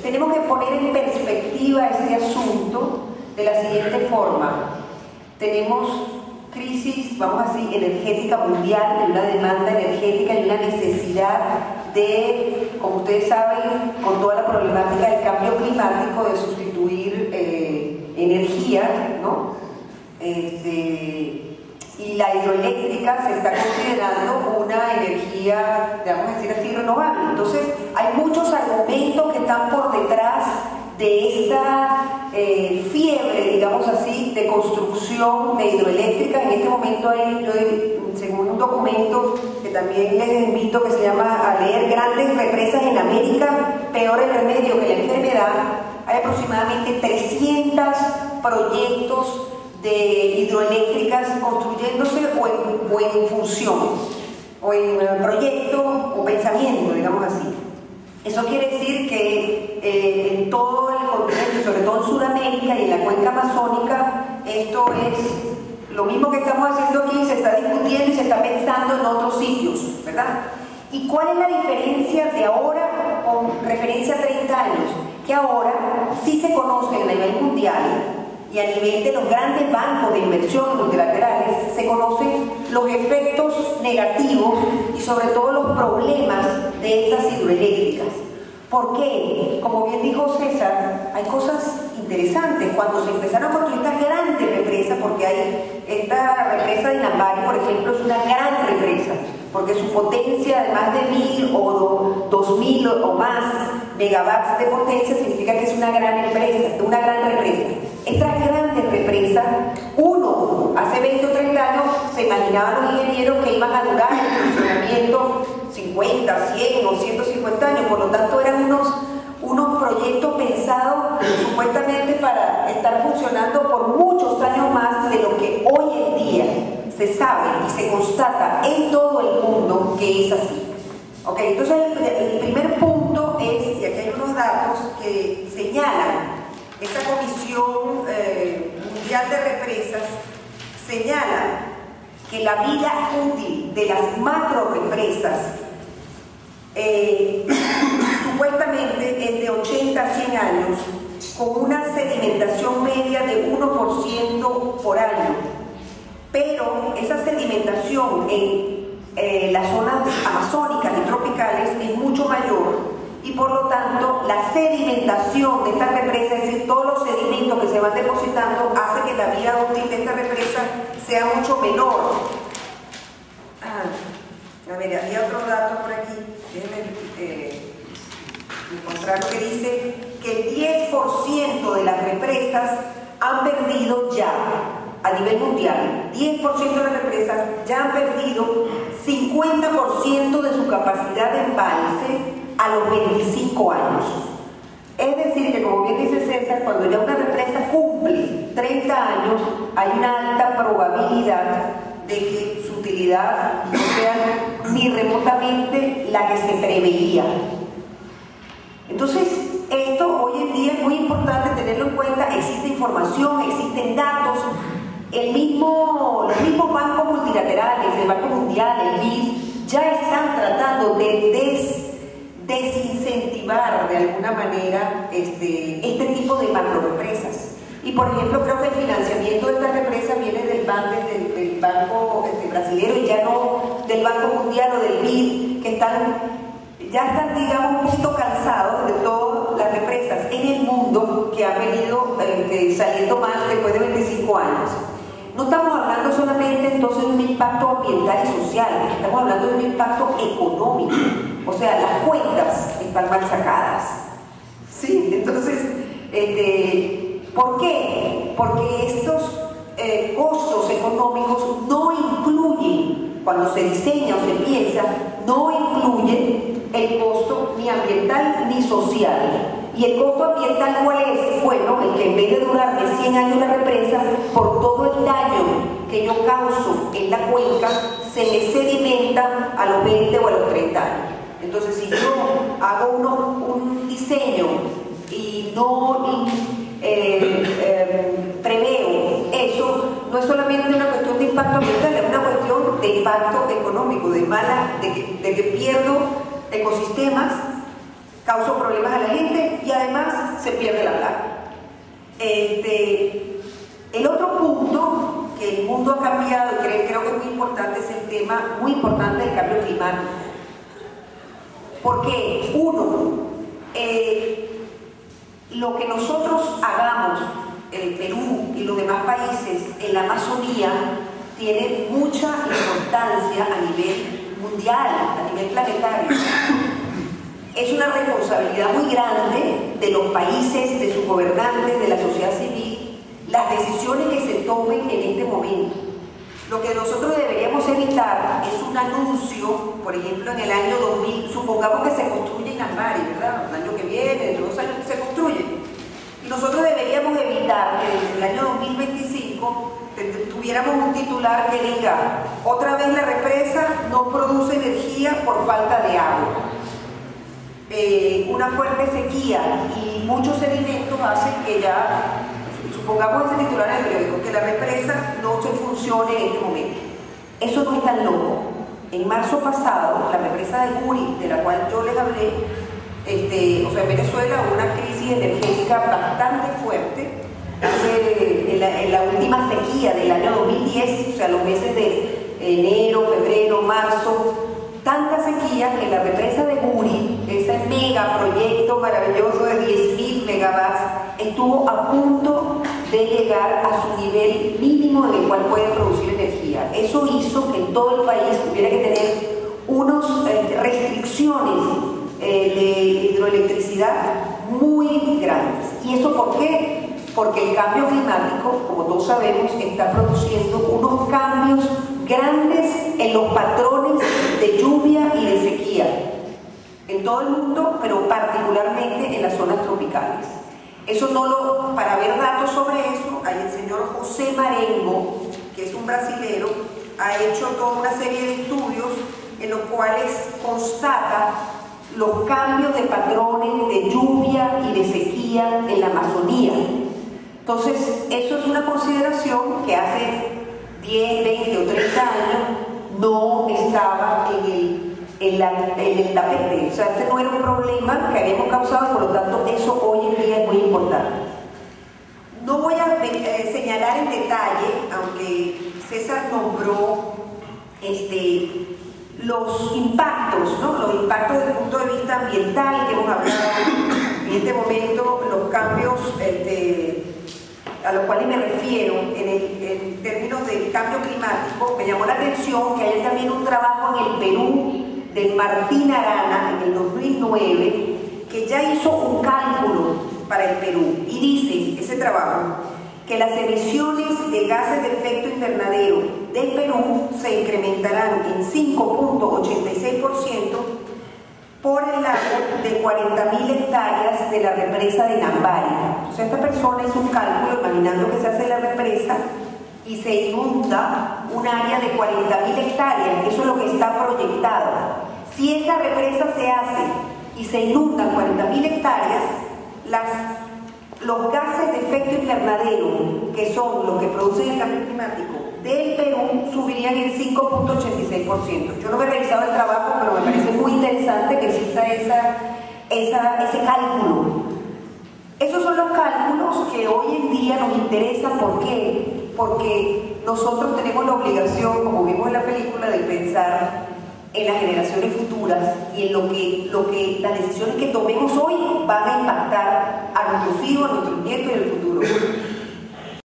Tenemos que poner en perspectiva este asunto de la siguiente forma. Tenemos crisis, vamos a decir, energética mundial, de una demanda energética y una necesidad de, como ustedes saben, con toda la problemática del cambio climático, de sustituir energía, ¿no? Y la hidroeléctrica se está considerando una energía, vamos a decir así, renovable. Entonces, hay muchos argumentos que están por detrás de esta fiebre, digamos así, de construcción de hidroeléctricas. En este momento hay, según un documento que también les invito, que se llama a leer, Grandes represas en América, peor el remedio que la enfermedad. Hay aproximadamente 300 proyectos de hidroeléctricas construyéndose o en función, o en proyecto o pensamiento, digamos así. Eso quiere decir que en todo el continente, sobre todo en Sudamérica y en la cuenca amazónica, esto es lo mismo que estamos haciendo aquí, se está discutiendo y se está pensando en otros sitios, ¿verdad? ¿Y cuál es la diferencia de ahora con referencia a 30 años? Que ahora sí se conoce a nivel mundial y a nivel de los grandes bancos de inversión multilaterales, se conocen los efectos negativos y sobre todo los problemas de estas hidroeléctricas. ¿Por qué? Como bien dijo César, hay cosas interesantes. Cuando se empezaron a construir estas grandes represas, porque hay esta represa de Inambari, por ejemplo, es una gran represa, porque su potencia de más de 1000 o 2000 o más megawatts de potencia significa que es una gran represa. Estas grandes represas, hace 20 o 30 años se imaginaban los ingenieros que iban a durar el funcionamiento 50, 100 o 150 años, por lo tanto eran unos proyectos pensados supuestamente para estar funcionando por muchos años más de lo que hoy en día se sabe y se constata en todo el mundo que es así. Ok, entonces el primer punto es, y aquí hay unos datos que señalan, esta Comisión Mundial de Represas señala que la vida útil de las macro represas supuestamente es de 80 a 100 años, con una sedimentación media de 1% por año. Pero esa sedimentación en las zonas amazónicas y tropicales es mucho mayor, y por lo tanto la sedimentación de esta represa, es decir, todos los sedimentos que se van depositando, hace que la vida útil de esta represa sea mucho menor. A ver, había otro dato por aquí, déjenme encontrar lo que dice que el 10% de las represas han perdido ya, a nivel mundial, 10% de las represas ya han perdido 50% de su capacidad de embalse a los 25 años. Es decir, que como bien dice César, cuando ya una represa cumple 30 años, hay una alta probabilidad de que su utilidad no sea ni remotamente la que se preveía. Entonces, esto hoy en día es muy importante tenerlo en cuenta. Existe información, existen datos. Los mismos bancos multilaterales, el Banco Mundial, el BID, ya están tratando de desincentivar de alguna manera este tipo de macrorepresas. Y por ejemplo, creo que el financiamiento de estas represas viene del banco brasileño y ya no del Banco Mundial o del BID, que ya están, digamos, un poquito cansados de todas las represas en el mundo que han venido saliendo mal después de 25 años. No estamos hablando solamente entonces de un impacto ambiental y social, estamos hablando de un impacto económico. O sea, las cuentas están mal sacadas. ¿Sí? Entonces, ¿Por qué? Porque estos costos económicos no incluyen, cuando se diseña o se piensa, no incluyen el costo ni ambiental ni social. ¿Y el costo ambiental cuál es? Bueno, el que en vez de durarme 100 años la represa, por todo el daño que yo causo en la cuenca, se me sedimenta a los 20 o a los 30 años. Entonces, si yo hago un diseño y no preveo eso, no es solamente una cuestión de impacto ambiental, es una cuestión de impacto económico, de que pierdo ecosistemas, causo problemas a la gente y además se pierde la plata. El otro punto que el mundo ha cambiado y creo que es muy importante es el tema muy importante del cambio climático. Porque lo que nosotros hagamos en Perú y los demás países en la Amazonía tiene mucha importancia a nivel mundial, a nivel planetario. Es una responsabilidad muy grande de los países, de sus gobernantes, de la sociedad civil, las decisiones que se tomen en este momento. Lo que nosotros deberíamos evitar es un anuncio, por ejemplo, en el año 2000, supongamos que se construye en Ambari, ¿verdad? El año que viene, dentro de 2 años se construye. Y nosotros deberíamos evitar que desde el año 2025 tuviéramos un titular que diga: otra vez la represa no produce energía por falta de agua. Una fuerte sequía y muchos sedimentos hacen que ya, supongamos ese titular en el periódico, que la represa no se funcione en este momento. Eso no es tan loco. En marzo pasado, la represa de Guri, de la cual yo les hablé, en Venezuela hubo una crisis energética bastante fuerte. En la última sequía del año 2010, o sea, los meses de enero, febrero, marzo, tanta sequía que la represa de Guri, ese megaproyecto maravilloso de 10.000 megawatts, estuvo a punto de llegar a su nivel mínimo en el cual puede producir energía. Eso hizo que en todo el país tuviera que tener unas restricciones de hidroelectricidad muy grandes. ¿Y eso por qué? Porque el cambio climático, como todos sabemos, está produciendo unos cambios grandes en los patrones de lluvia y de sequía en todo el mundo, pero particularmente en las zonas tropicales. Para ver datos sobre eso, hay el señor José Marengo, que es un brasilero, ha hecho toda una serie de estudios en los cuales constata los cambios de patrones de lluvia y de sequía en la Amazonía. Entonces, eso es una consideración que hace 10, 20 o 30 años no estaba en el tapete. O sea, este no era un problema que habíamos causado, por lo tanto, eso hoy en día es muy importante. No voy a señalar en detalle, aunque César nombró los impactos, ¿no? Los impactos desde el punto de vista ambiental que hemos hablado en este momento, los cambios a los cuales me refiero en términos del cambio climático. Me llamó la atención que hay también un trabajo en el Perú de Martín Arana en el 2009 que ya hizo un cálculo para el Perú y dice ese trabajo que las emisiones de gases de efecto invernadero del Perú se incrementarán en 5.86% por el lago de 40.000 hectáreas de la represa de Nambari. O sea, esta persona hizo un cálculo imaginando que se hace la represa y se inunda un área de 40.000 hectáreas. Eso es lo que está proyectado. Si esa represa se hace y se inundan 40.000 hectáreas, los gases de efecto invernadero, que son los que producen el cambio climático del Perú, subirían en 5.86%. Yo no me he revisado el trabajo, pero me parece muy interesante que exista ese cálculo. Esos son los cálculos que hoy en día nos interesan. ¿Por qué? Porque nosotros tenemos la obligación, como vimos en la película, de pensar en las generaciones futuras y en lo que las decisiones que tomemos hoy van a impactar a nuestros hijos, a nuestros nietos y en el futuro.